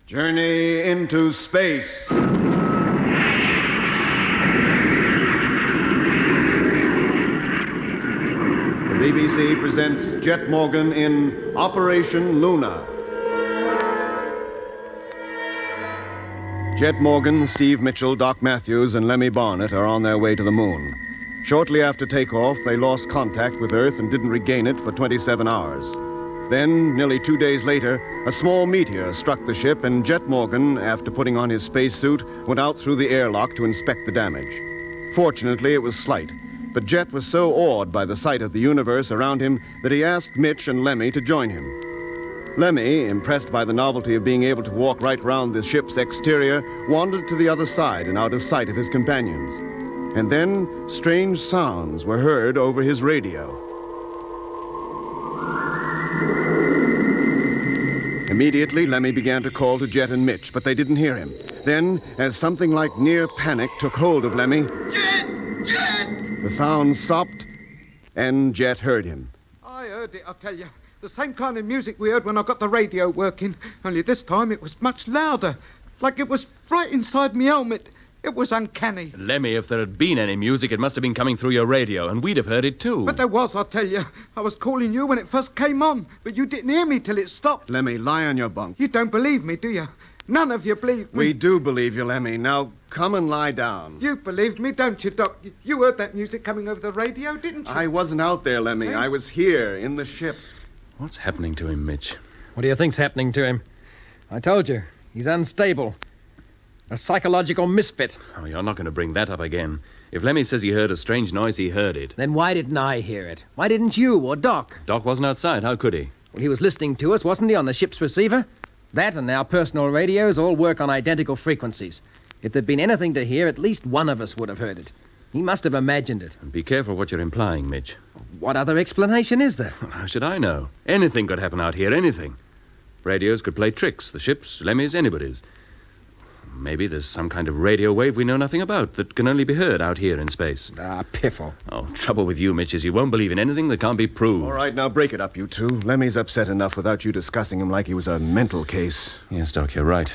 Journey into space. The BBC presents Jet Morgan in Operation Luna. Jet Morgan, Steve Mitchell, Doc Matthews, and Lemmy Barnett are on their way to the moon. Shortly after takeoff, they lost contact with Earth and didn't regain it for 27 hours. Then, nearly 2 days later, a small meteor struck the ship, and Jet Morgan, after putting on his spacesuit, went out through the airlock to inspect the damage. Fortunately, it was slight, but Jet was so awed by the sight of the universe around him that he asked Mitch and Lemmy to join him. Lemmy, impressed by the novelty of being able to walk right round the ship's exterior, wandered to the other side and out of sight of his companions. And then, strange sounds were heard over his radio. Immediately, Lemmy began to call to Jet and Mitch, but they didn't hear him. Then, as something like near panic took hold of Lemmy... Jet! Jet! The sound stopped, and Jet heard him. I heard it, I'll tell you. The same kind of music we heard when I got the radio working, only this time it was much louder. Like it was right inside me helmet. It was uncanny. Lemmy, if there had been any music, it must have been coming through your radio, and we'd have heard it too. But there was, I'll tell you. I was calling you when it first came on, but you didn't hear me till it stopped. Lemmy, lie on your bunk. You don't believe me, do you? None of you believe me. We do believe you, Lemmy. Now, come and lie down. You believe me, don't you, Doc? You heard that music coming over the radio, didn't you? I wasn't out there, Lemmy. Hey? I was here, in the ship. What's happening to him, Mitch? What do you think's happening to him? I told you, he's unstable. A psychological misfit. Oh, you're not going to bring that up again. If Lemmy says he heard a strange noise, he heard it. Then why didn't I hear it? Why didn't you or Doc? Doc wasn't outside. How could he? Well, he was listening to us, wasn't he, on the ship's receiver? That and our personal radios all work on identical frequencies. If there'd been anything to hear, at least one of us would have heard it. He must have imagined it. And be careful what you're implying, Mitch. What other explanation is there? How should I know? Anything could happen out here, anything. Radios could play tricks. The ship's, Lemmy's, anybody's. Maybe there's some kind of radio wave we know nothing about that can only be heard out here in space. Ah, piffle. Oh, trouble with you, Mitch, is you won't believe in anything that can't be proved. All right, now break it up, you two. Lemmy's upset enough without you discussing him like he was a mental case. Yes, Doc, you're right.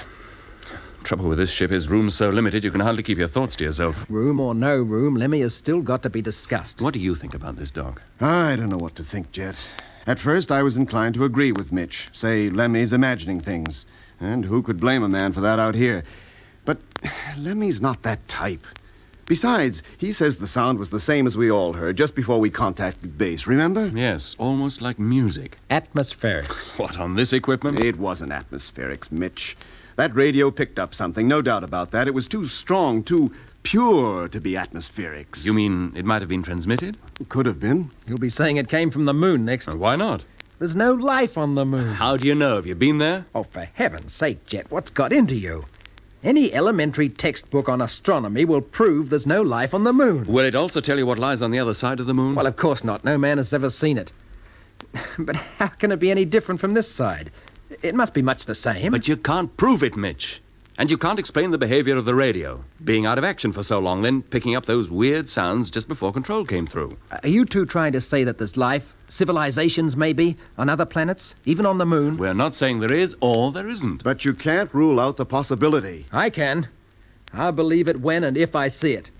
Trouble with this ship is room's so limited you can hardly keep your thoughts to yourself. Room or no room, Lemmy has still got to be discussed. What do you think about this, Doc? I don't know what to think, Jet. At first, I was inclined to agree with Mitch. Say, Lemmy's imagining things. And who could blame a man for that out here? But Lemmy's not that type. Besides, he says the sound was the same as we all heard just before we contacted base, remember? Yes, almost like music. Atmospherics. What, on this equipment? It wasn't atmospherics, Mitch. That radio picked up something, no doubt about that. It was too strong, too pure to be atmospherics. You mean it might have been transmitted? Could have been. You'll be saying it came from the moon next. And why not? There's no life on the moon. How do you know? Have you been there? Oh, for heaven's sake, Jet, what's got into you? Any elementary textbook on astronomy will prove there's no life on the moon. Will it also tell you what lies on the other side of the moon? Well, of course not. No man has ever seen it. But how can it be any different from this side? It must be much the same. But you can't prove it, Mitch. And you can't explain the behavior of the radio. Being out of action for so long, then picking up those weird sounds just before control came through. Are you two trying to say that there's life, civilizations maybe, on other planets, even on the moon? We're not saying there is or there isn't. But you can't rule out the possibility. I can. I'll believe it when and if I see it.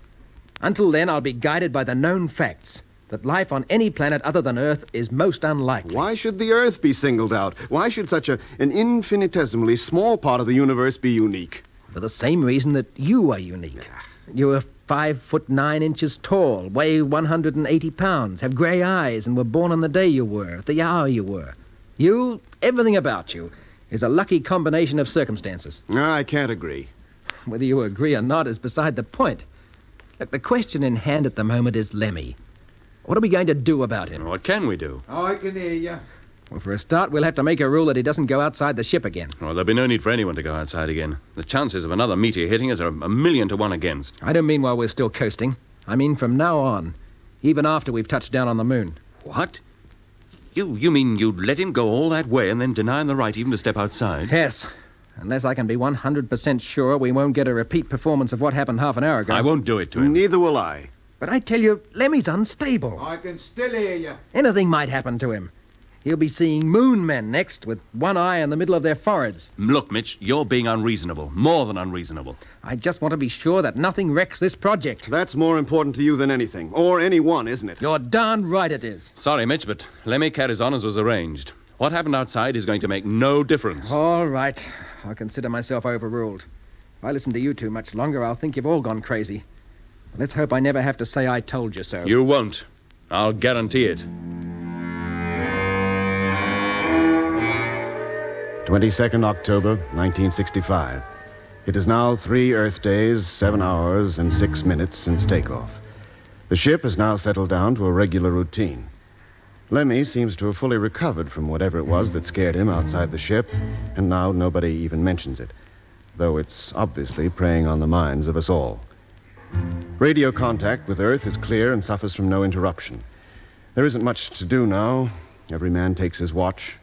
Until then, I'll be guided by the known facts. That life on any planet other than Earth is most unlikely. Why should the Earth be singled out? Why should such an infinitesimally small part of the universe be unique? For the same reason that you are unique. You're 5'9" tall, weigh 180 pounds, have gray eyes, and were born on the day you were, at the hour you were. You, everything about you, is a lucky combination of circumstances. I can't agree. Whether you agree or not is beside the point. Look, the question in hand at the moment is Lemmy. What are we going to do about him? What can we do? Oh, I can hear you. Well, for a start, we'll have to make a rule that he doesn't go outside the ship again. Well, there'll be no need for anyone to go outside again. The chances of another meteor hitting us are 1,000,000 to 1 against. I don't mean while we're still coasting. I mean from now on, even after we've touched down on the moon. What? You mean you'd let him go all that way and then deny him the right even to step outside? Yes, unless I can be 100% sure we won't get a repeat performance of what happened half an hour ago. I won't do it to him. Neither will I. But I tell you, Lemmy's unstable. I can still hear you. Anything might happen to him. He'll be seeing moon men next, with one eye in the middle of their foreheads. Look, Mitch, you're being unreasonable. More than unreasonable. I just want to be sure that nothing wrecks this project. That's more important to you than anything. Or anyone, isn't it? You're darn right it is. Sorry, Mitch, but Lemmy carries on as was arranged. What happened outside is going to make no difference. All right. I'll consider myself overruled. If I listen to you two much longer, I'll think you've all gone crazy. Let's hope I never have to say I told you so. You won't. I'll guarantee it. 22nd October, 1965. It is now 3 Earth days, 7 hours, and 6 minutes since takeoff. The ship has now settled down to a regular routine. Lemmy seems to have fully recovered from whatever it was that scared him outside the ship, and now nobody even mentions it, though it's obviously preying on the minds of us all. Radio contact with Earth is clear and suffers from no interruption. There isn't much to do now. Every man takes his watch.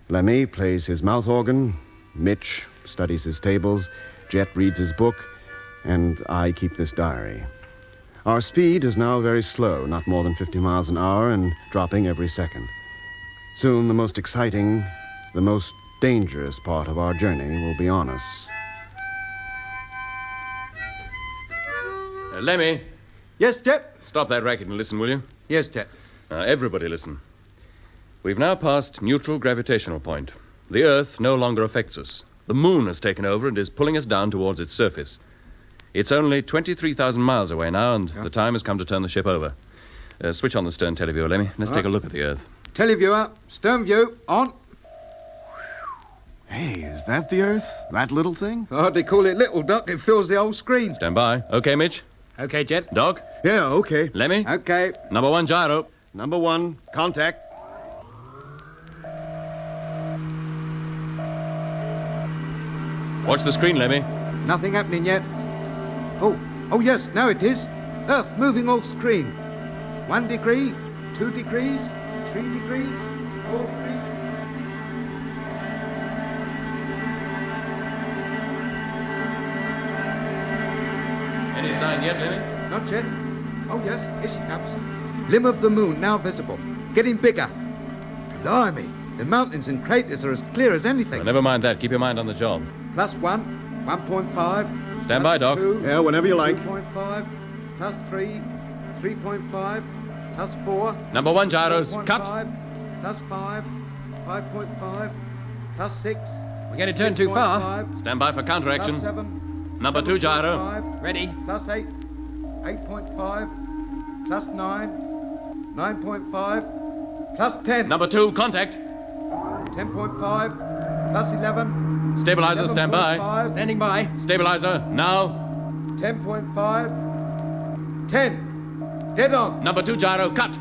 Lemmy plays his mouth organ, Mitch studies his tables, Jet reads his book, and I keep this diary. Our speed is now very slow, not more than 50 miles an hour, and dropping every second. Soon the most exciting, the most dangerous part of our journey will be on us. Lemmy, Yes, Jet? stop that racket and listen, will you? Yes, Jet. Everybody listen. We've now passed neutral gravitational point. The Earth no longer affects us. The moon has taken over and is pulling us down towards its surface. It's only 23,000 miles away now, and the time has come to turn the ship over. Switch on the stern televiewer, Lemmy. Let's take a look at the Earth. Televiewer, stern view, on. Hey, is that the Earth? That little thing? I hardly call it little, Doc. It fills the whole screen. Stand by. Okay, Mitch? Okay, Jet. Doc? Yeah, okay. Lemmy? Okay. Number 1 gyro. Number 1, contact. Watch the screen, Lemmy. Nothing happening yet. Oh, yes, now it is. Earth moving off screen. 1 degree, 2 degrees, 3 degrees, 4 degrees. Any sign yet, Lemmy? Not yet. Oh, yes, here she comes. Limb of the moon now visible. Getting bigger. Blimey, the mountains and craters are as clear as anything. Well, never mind that. Keep your mind on the job. Plus 1, 1.5. Stand by, Doc. 2, Yeah, whenever you like. 2.5, plus 3, 3.5, plus 4. Number 1 gyros. 4.5, Cut. Plus 5, 5.5, plus 6. We're going to turn too far. 6.5, Stand by for counteraction. Plus 7. Number 2 gyro. 7.5, Ready. Plus 8, 8.5, plus 9, 9.5, plus 10. Number 2, contact. 10.5, plus 11. Stabilizer, stand by. 11.5, Standing by. Stabilizer, now. 10.5, 10. Dead on. Number 2 gyro, cut.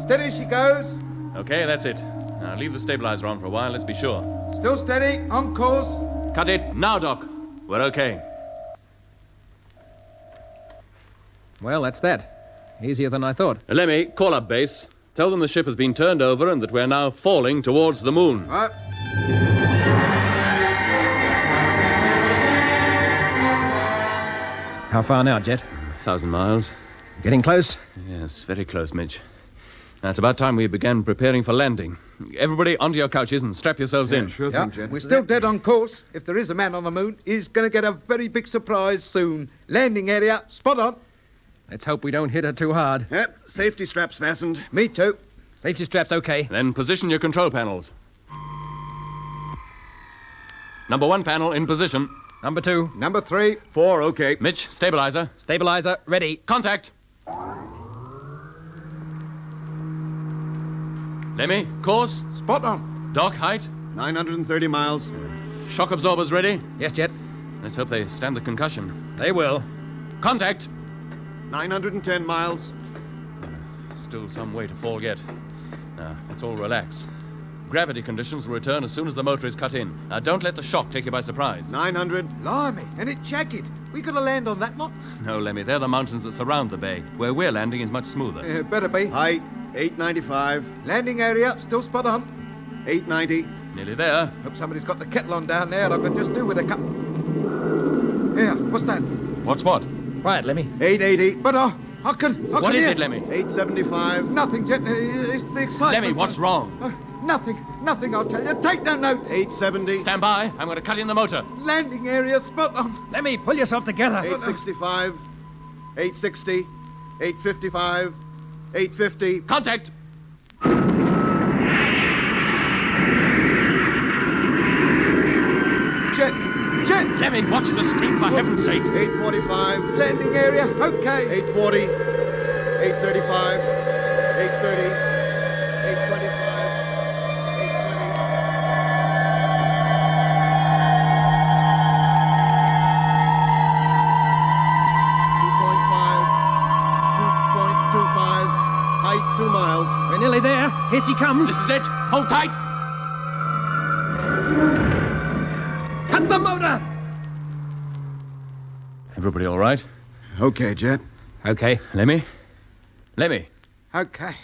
Steady she goes. Okay, that's it. Now leave the stabilizer on for a while, let's be sure. Still steady, on course. Cut it now, Doc. We're okay. Well, that's that. Easier than I thought. Lemmy, call up base. Tell them the ship has been turned over and that we're now falling towards the moon. Right. How far now, Jet? 1,000 miles. Getting close? Yes, very close, Mitch. Now, it's about time we began preparing for landing. Everybody onto your couches and strap yourselves in. Sure Yeah, thing, Jet. we're still dead on course. If there is a man on the moon, he's going to get a very big surprise soon. Landing area, spot on. Let's hope we don't hit her too hard. Yep, safety straps fastened. Me too. Safety strap's okay. Then position your control panels. Number 1 panel in position. Number 2. Number 3. 4, okay. Mitch, stabilizer. Stabilizer, ready. Contact. Lemmy, course. Spot on. Dock, height. 930 miles. Shock absorbers ready. Yes, Jet. Let's hope they stand the concussion. They will. Contact. 910 miles. Still some way to fall yet. Now, let's all relax. Gravity conditions will return as soon as the motor is cut in. Now, don't let the shock take you by surprise. 900. Blimey, and it's jagged. We got to land on that lot? No, Lemmy, they're the mountains that surround the bay. Where we're landing is much smoother. Better be. Height, 895. Landing area, still spot on. 890. Nearly there. Hope somebody's got the kettle on down there. I could just do with a cup. Here, what's that? What's what? Quiet, Lemmy. 880. But I can What is hear. it, Lemmy? 875. Nothing, Jet. It's the excitement. Lemmy, what's wrong? Nothing, I'll tell you. Take no note. 870. Stand by. I'm going to cut in the motor. Landing area spot on. Let me pull yourself together. 865. 860. 855. 850. Contact! Jet! Lemmy, watch the screen for heaven's sake. 845. Landing area, okay. 840. 835. 830. 825. 820. 2.25. Height 2 miles. We're nearly there. Here she comes. This is it. Hold tight. Cut the motor! Everybody all right? Okay, Jet. Okay. Lemmy? Lemmy. Okay.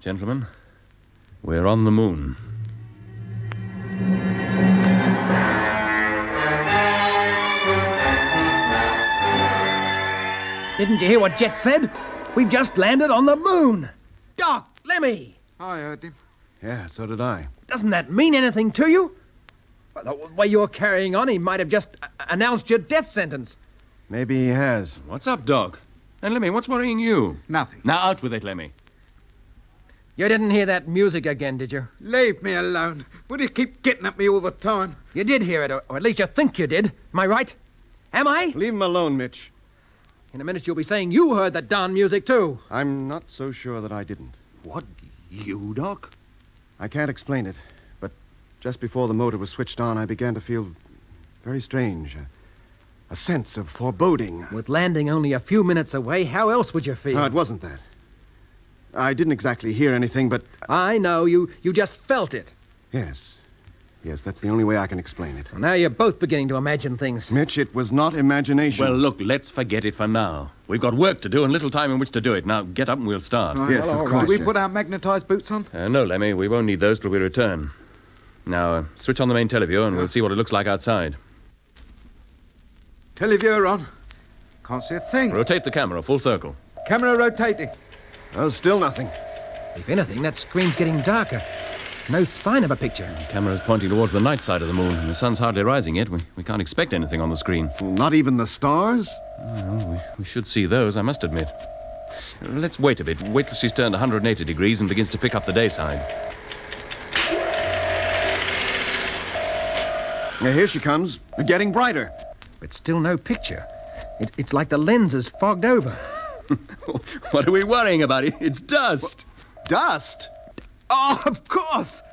Gentlemen, we're on the moon. Didn't you hear what Jet said? We've just landed on the moon. Doc, Lemmy, I heard him. Yeah, so did I. doesn't that mean anything to you? Well, the way you're carrying on, he might have just announced your death sentence. Maybe he has. What's up, Doc? And Lemmy, what's worrying you? Nothing. Now out with it, Lemmy. You didn't hear that music again, did you? Leave me alone. Would you keep getting at me all the time? You did hear it, or at least you think you did. Am I right? Am I? Leave him alone, Mitch. In a minute you'll be saying you heard that darn music, too. I'm not so sure that I didn't. What? You, Doc? I can't explain it, but just before the motor was switched on, I began to feel very strange. A sense of foreboding. With landing only a few minutes away, how else would you feel? No, it wasn't that. I didn't exactly hear anything, but... I know, you just felt it. Yes. Yes, that's the only way I can explain it. Well, now you're both beginning to imagine things. Mitch, it was not imagination. Well, look, let's forget it for now. We've got work to do and little time in which to do it. Now, get up and we'll start. Right, Yes, well, of all course, Do we yeah. put our magnetized boots on? No, Lemmy, we won't need those till we return. Now, switch on the main teleview and we'll see what it looks like outside. Televiewer on. Can't see a thing. Rotate the camera full circle. Camera rotating. Oh, still nothing. If anything, that screen's getting darker. No sign of a picture. The camera's pointing towards the night side of the moon, and the sun's hardly rising yet. We can't expect anything on the screen. Not even the stars? Well, we should see those, I must admit. Let's wait a bit. Wait till she's turned 180 degrees and begins to pick up the day side. Yeah, here she comes. Getting brighter. But still no picture. It's like the lens is fogged over. What are we worrying about? It's dust. Dust? Oh, of course!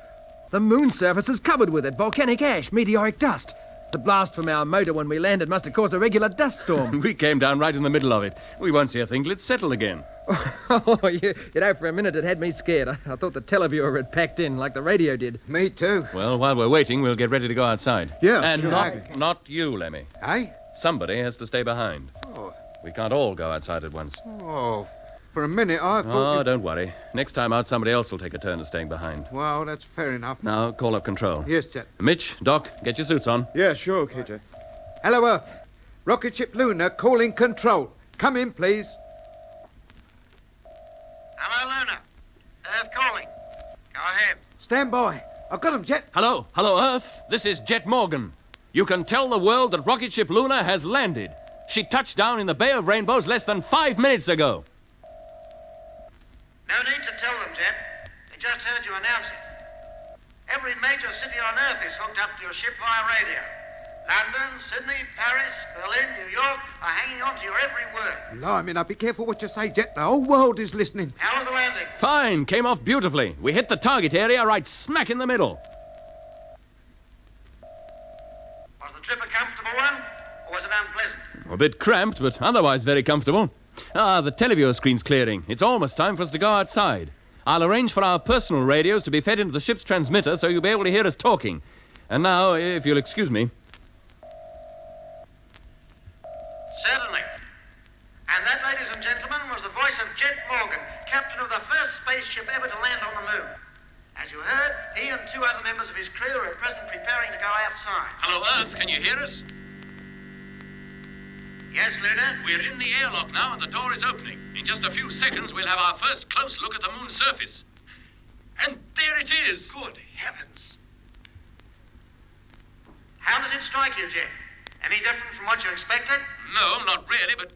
The moon's surface is covered with it. Volcanic ash, meteoric dust. The blast from our motor when we landed must have caused a regular dust storm. We came down right in the middle of it. We won't see a thing till it's settled again. Oh, you know, for a minute it had me scared. I thought the televiewer had packed in like the radio did. Me too. Well, while we're waiting, we'll get ready to go outside. Yeah, And sure. not you, Lemmy. Eh? Somebody has to stay behind. Oh. We can't all go outside at once. Oh, for a minute I Oh, thought... don't worry. Next time out, somebody else will take a turn at staying behind. Well, that's fair enough. Now, call up control. Yes, Jet. Mitch, Doc, get your suits on. Yeah, sure, okay, Jet. Hello, Earth. Rocket ship Luna calling control. Come in, please. Hello, Luna. Earth calling. Go ahead. Stand by. I've got him, Jet. Hello, Earth. This is Jet Morgan. You can tell the world that rocket ship Luna has landed. She touched down in the Bay of Rainbows less than 5 minutes ago. No need to tell them, Jet. They just heard you announce it. Every major city on Earth is hooked up to your ship via radio. London, Sydney, Paris, Berlin, New York are hanging on to your every word. Blimey, now be careful what you say, Jet. The whole world is listening. How was the landing? Fine, came off beautifully. We hit the target area right smack in the middle. Was the trip a comfortable one, or was it unpleasant? A bit cramped, but otherwise very comfortable. The televiewer screen's clearing. It's almost time for us to go outside. I'll arrange for our personal radios to be fed into the ship's transmitter so you'll be able to hear us talking. And now, if you'll excuse me. Certainly. And that, ladies and gentlemen, was the voice of Jet Morgan, captain of the first spaceship ever to land on the moon. As you heard, he and 2 other members of his crew are at present preparing to go outside. Hello, Earth. Can you hear us? Yes, Luna? We're in the airlock now and the door is opening. In just a few seconds, we'll have our first close look at the moon's surface. And there it is. Good heavens. How does it strike you, Jeff? Any different from what you expected? No, not really, but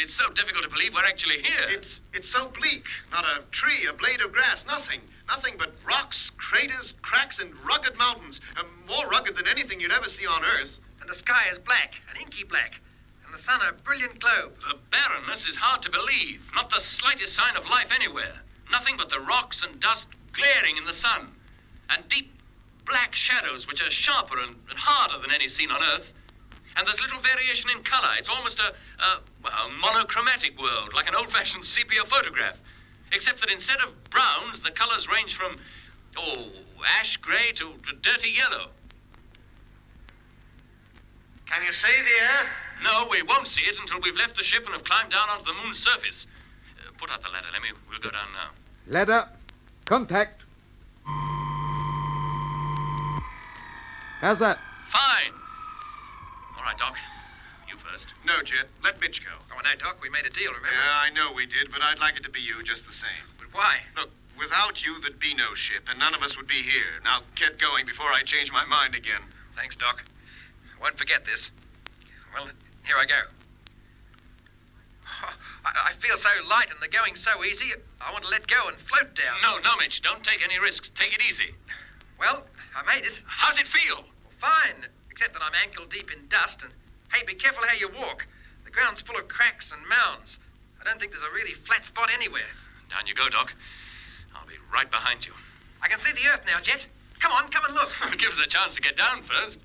it's so difficult to believe we're actually here. It's so bleak. Not a tree, a blade of grass, nothing. Nothing but rocks, craters, cracks, and rugged mountains. More rugged than anything you'd ever see on Earth. And the sky is black, an inky black, and the sun a brilliant globe. The barrenness is hard to believe. Not the slightest sign of life anywhere. Nothing but the rocks and dust glaring in the sun. And deep black shadows which are sharper and harder than any seen on Earth. And there's little variation in color. It's almost a monochromatic world, like an old-fashioned sepia photograph. Except that instead of browns, the colors range from, ash gray to dirty yellow. Can you see the Earth? No, we won't see it until we've left the ship and have climbed down onto the moon's surface. Put out the ladder, Lemmy. We'll go down now. Ladder. Contact. How's that? Fine. All right, Doc. You first. No, Jet. Let Mitch go. Oh, no, Doc, we made a deal, remember? Yeah, I know we did, but I'd like it to be you just the same. But why? Look, without you, there'd be no ship, and none of us would be here. Now, get going before I change my mind again. Thanks, Doc. I won't forget this. Well, here I go. Oh, I feel so light and the going's so easy, I want to let go and float down. No, Mitch. Don't take any risks. Take it easy. Well, I made it. How's it feel? Well, fine, except that I'm ankle deep in dust and, hey, be careful how you walk. The ground's full of cracks and mounds. I don't think there's a really flat spot anywhere. Down you go, Doc. I'll be right behind you. I can see the Earth now, Jet. Come on, come and look. Give us a chance to get down first.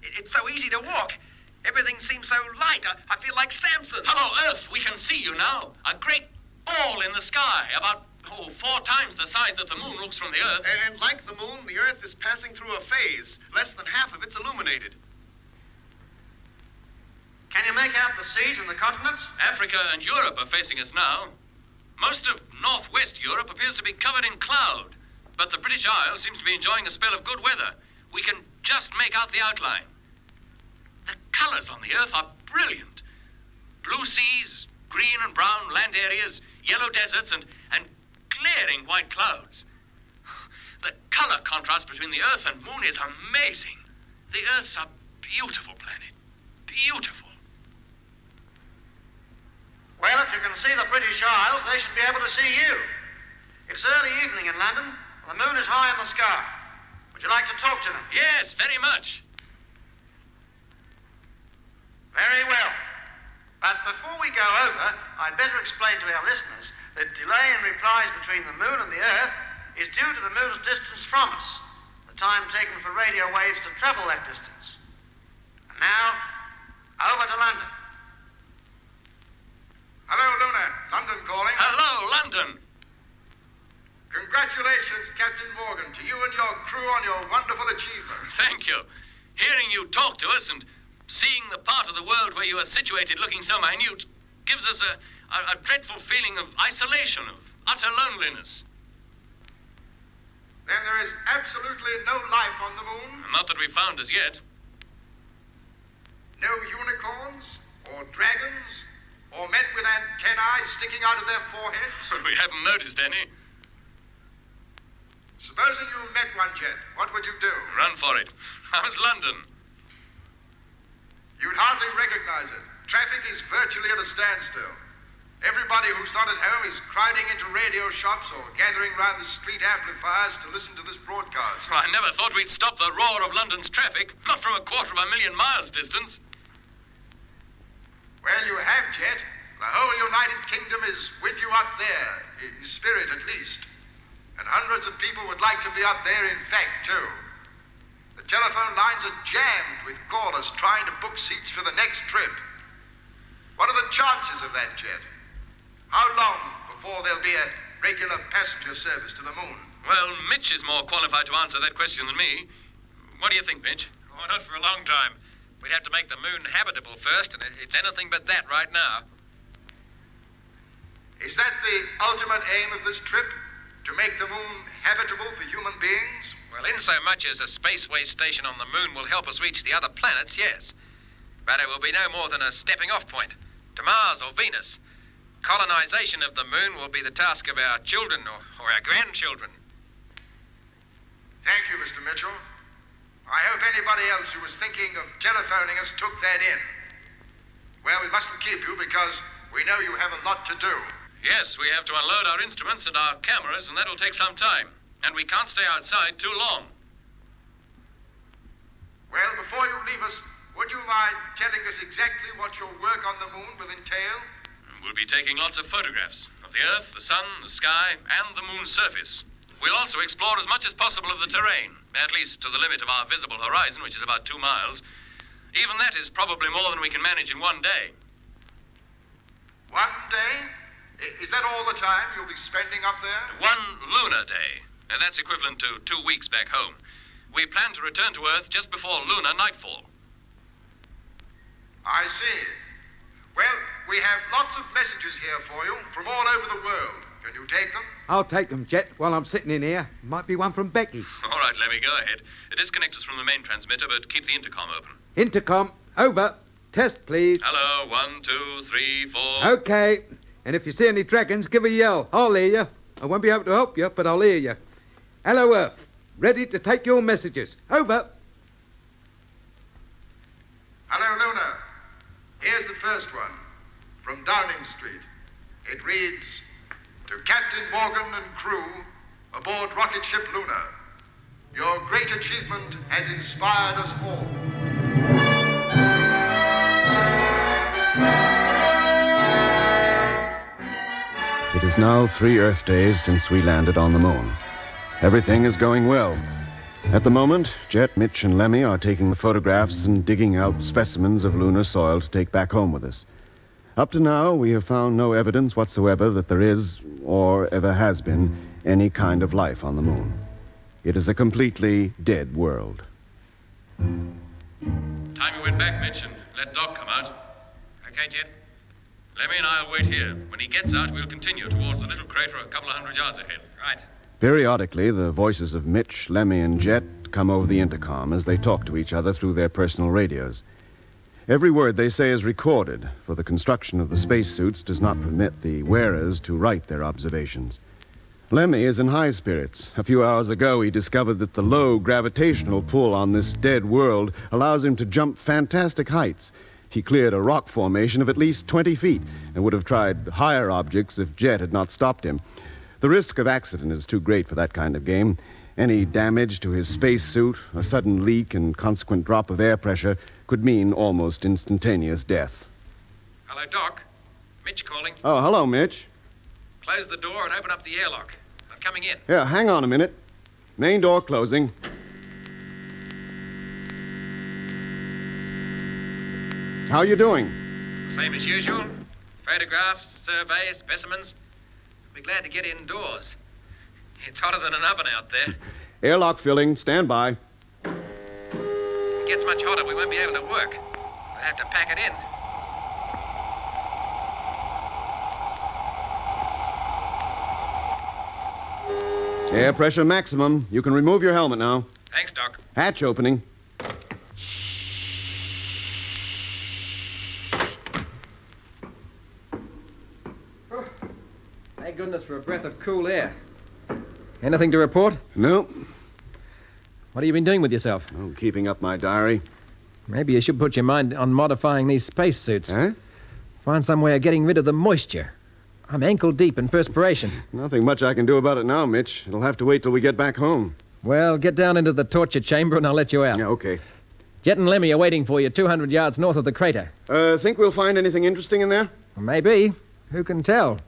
It's so easy to walk. Everything seems so light. I feel like Samson. Hello, Earth. We can see you now. A great ball in the sky, about 4 times the size that the moon looks from the Earth. And like the moon, the Earth is passing through a phase. Less than half of it's illuminated. Can you make out the seas and the continents? Africa and Europe are facing us now. Most of northwest Europe appears to be covered in cloud, but the British Isles seems to be enjoying a spell of good weather. We can just make out the outline. The colors on the Earth are brilliant. Blue seas, green and brown land areas, yellow deserts, and glaring white clouds. The color contrast between the Earth and moon is amazing. The Earth's a beautiful planet. Beautiful. Well, if you can see the British Isles, they should be able to see you. It's early evening in London. The moon is high in the sky. Would you like to talk to them? Yes, very much. Very well. But before we go over, I'd better explain to our listeners that delay in replies between the moon and the Earth is due to the moon's distance from us, the time taken for radio waves to travel that distance. And now, over to London. Hello, Luna. London calling. Hello, London. Congratulations, Captain Morgan, to you and your crew on your wonderful achievement. Thank you. Hearing you talk to us and seeing the part of the world where you are situated looking so minute gives us a dreadful feeling of isolation, of utter loneliness. Then there is absolutely no life on the moon? Not that we've found as yet. No unicorns or dragons or men with antennae sticking out of their foreheads? We haven't noticed any. Supposing you met one, Jet, what would you do? Run for it. How's London? You'd hardly recognize it. Traffic is virtually at a standstill. Everybody who's not at home is crowding into radio shops or gathering round the street amplifiers to listen to this broadcast. I never thought we'd stop the roar of London's traffic, not from 250,000 miles distance. Well, you have, Jet. The whole United Kingdom is with you up there, in spirit at least. And hundreds of people would like to be up there in fact, too. The telephone lines are jammed with callers trying to book seats for the next trip. What are the chances of that, Jet? How long before there'll be a regular passenger service to the moon? Well, Mitch is more qualified to answer that question than me. What do you think, Mitch? Oh, not for a long time. We'd have to make the moon habitable first, and it's anything but that right now. Is that the ultimate aim of this trip? To make the moon habitable for human beings? Well, in so much as a spaceway station on the moon will help us reach the other planets, yes. But it will be no more than a stepping-off point to Mars or Venus. colonization of the moon will be the task of our children or our grandchildren. Thank you, Mr. Mitchell. I hope anybody else who was thinking of telephoning us took that in. Well, we mustn't keep you because we know you have a lot to do. Yes, we have to unload our instruments and our cameras, and that'll take some time. And we can't stay outside too long. Well, before you leave us, would you mind telling us exactly what your work on the moon will entail? We'll be taking lots of photographs of the Earth, the Sun, the sky, and the moon's surface. We'll also explore as much as possible of the terrain, at least to the limit of our visible horizon, which is about 2 miles. Even that is probably more than we can manage in one day. 1 day? Is that all the time you'll be spending up there? 1 lunar day. Now, that's equivalent to 2 weeks back home. We plan to return to Earth just before lunar nightfall. I see. Well, we have lots of messages here for you from all over the world. Can you take them? I'll take them, Jet, while I'm sitting in here. Might be one from Becky. All right, Lemmy, go ahead. Disconnect us from the main transmitter, but keep the intercom open. Intercom, over. Test, please. Hello, 1, 2, 3, 4. Okay. And if you see any dragons, give a yell. I'll hear you. I won't be able to help you, but I'll hear you. Hello, Earth. Ready to take your messages. Over. Hello, Luna. Here's the first one from Downing Street. It reads, "To Captain Morgan and crew aboard rocket ship Luna, your great achievement has inspired us all." It is now 3 Earth days since we landed on the moon. Everything is going well. At the moment, Jet, Mitch, and Lemmy are taking the photographs and digging out specimens of lunar soil to take back home with us. Up to now, we have found no evidence whatsoever that there is, or ever has been, any kind of life on the moon. It is a completely dead world. Time you went back, Mitch, and let Doc come out. Okay, Jet? Lemmy and I'll wait here. When he gets out, we'll continue towards the little crater a couple of 100 yards ahead. Right. Periodically, the voices of Mitch, Lemmy, and Jet come over the intercom as they talk to each other through their personal radios. Every word they say is recorded, for the construction of the spacesuits does not permit the wearers to write their observations. Lemmy is in high spirits. A few hours ago, he discovered that the low gravitational pull on this dead world allows him to jump fantastic heights. He cleared a rock formation of at least 20 feet and would have tried higher objects if Jet had not stopped him. The risk of accident is too great for that kind of game. Any damage to his spacesuit, a sudden leak and consequent drop of air pressure could mean almost instantaneous death. Hello, Doc. Mitch calling. Oh, hello, Mitch. Close the door and open up the airlock. I'm coming in. Yeah, hang on a minute. Main door closing. How you doing? Same as usual. Photographs, surveys, specimens. Be glad to get indoors. It's hotter than an oven out there. Airlock filling. Stand by. If it gets much hotter, we won't be able to work. We'll have to pack it in. Air pressure maximum. You can remove your helmet now. Thanks, Doc. Hatch opening. Thank goodness for a breath of cool air. Anything to report? No. What have you been doing with yourself? Oh, keeping up my diary. Maybe you should put your mind on modifying these spacesuits. Huh? Find some way of getting rid of the moisture. I'm ankle deep in perspiration. Nothing much I can do about it now, Mitch. It'll have to wait till we get back home. Well, get down into the torture chamber and I'll let you out. Yeah, okay. Jet and Lemmy are waiting for you 200 yards north of the crater. Think we'll find anything interesting in there? Well, maybe. Who can tell?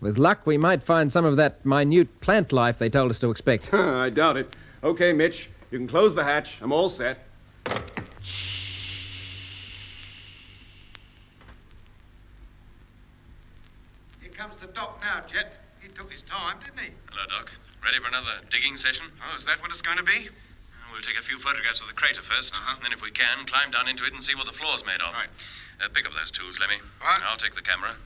With luck, we might find some of that minute plant life they told us to expect. I doubt it. Okay, Mitch. You can close the hatch. I'm all set. Here comes the doc now, Jet. He took his time, didn't he? Hello, Doc. Ready for another digging session? Oh, is that what it's going to be? We'll take a few photographs of the crater first. And then, if we can, climb down into it and see what the floor's made of. Right. Pick up those tools, Lemmy. What? I'll take the camera.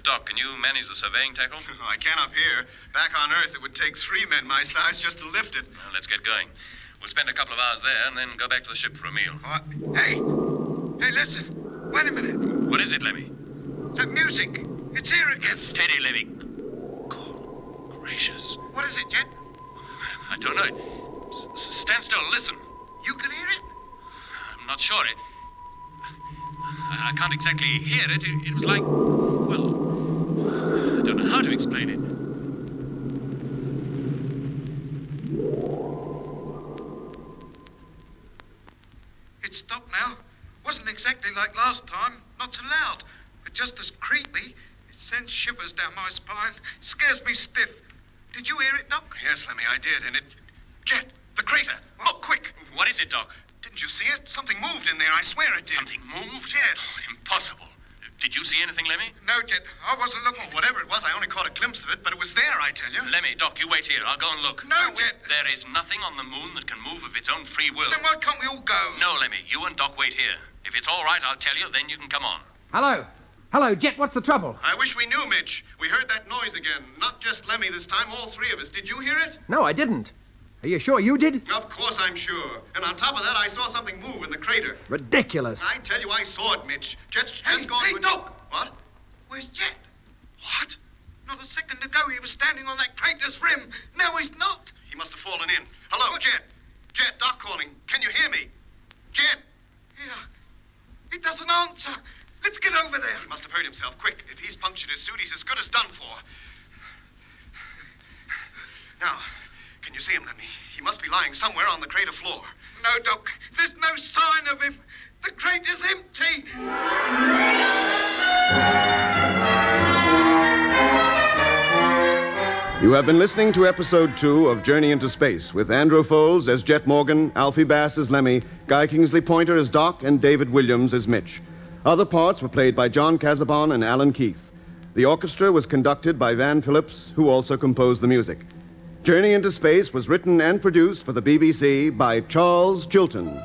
Doc, can you manage the surveying tackle? I can up here. Back on Earth, it would take 3 men my size just to lift it. Well, let's get going. We'll spend a couple of hours there and then go back to the ship for a meal. What? Hey! Hey, listen. Wait a minute. What is it, Lemmy? That music. It's here again. Steady, Lemmy. Good gracious. What is it, Jet? I don't know. Stand still, listen. You can hear it? I'm not sure. I can't exactly hear it. It was like, well, I don't know how to explain it. It stopped now. Wasn't exactly like last time. Not so loud, but just as creepy. It sends shivers down my spine. Scares me stiff. Did you hear it, Doc? Yes, Lemmy, I did, and it... Jet, the crater! Look, quick! What is it, Doc? Didn't you see it? Something moved in there, I swear it did. Something moved? Yes. Oh, impossible. Did you see anything, Lemmy? No, Jet. I wasn't looking. Oh, whatever it was, I only caught a glimpse of it, but it was there, I tell you. Lemmy, Doc, you wait here. I'll go and look. No, Jet. There is nothing on the moon that can move of its own free will. Then why can't we all go? No, Lemmy, you and Doc wait here. If it's all right, I'll tell you, then you can come on. Hello. Hello, Jet, what's the trouble? I wish we knew, Mitch. We heard that noise again. Not just Lemmy this time, all three of us. Did you hear it? No, I didn't. Are you sure you did? Of course I'm sure. And on top of that, I saw something move in the crater. Ridiculous. I tell you, I saw it, Mitch. Just go Hey, to it. Doc! What? Where's Jet? What? Not a second ago he was standing on that crater's rim. Now he's not. He must have fallen in. Hello, Jet. Jet, Doc calling. Can you hear me? Jet! Yeah. He doesn't answer. Let's get over there. He must have hurt himself. Quick. If he's punctured his suit, he's as good as done for. Now, can you see him, Lemmy? He must be lying somewhere on the crater floor. No, Doc. There's no sign of him. The crater's empty. You have been listening to episode 2 of Journey into Space with Andrew Foles as Jet Morgan, Alfie Bass as Lemmy, Guy Kingsley Pointer as Doc, and David Williams as Mitch. Other parts were played by John Casabon and Alan Keith. The orchestra was conducted by Van Phillips, who also composed the music. Journey into Space was written and produced for the BBC by Charles Chilton.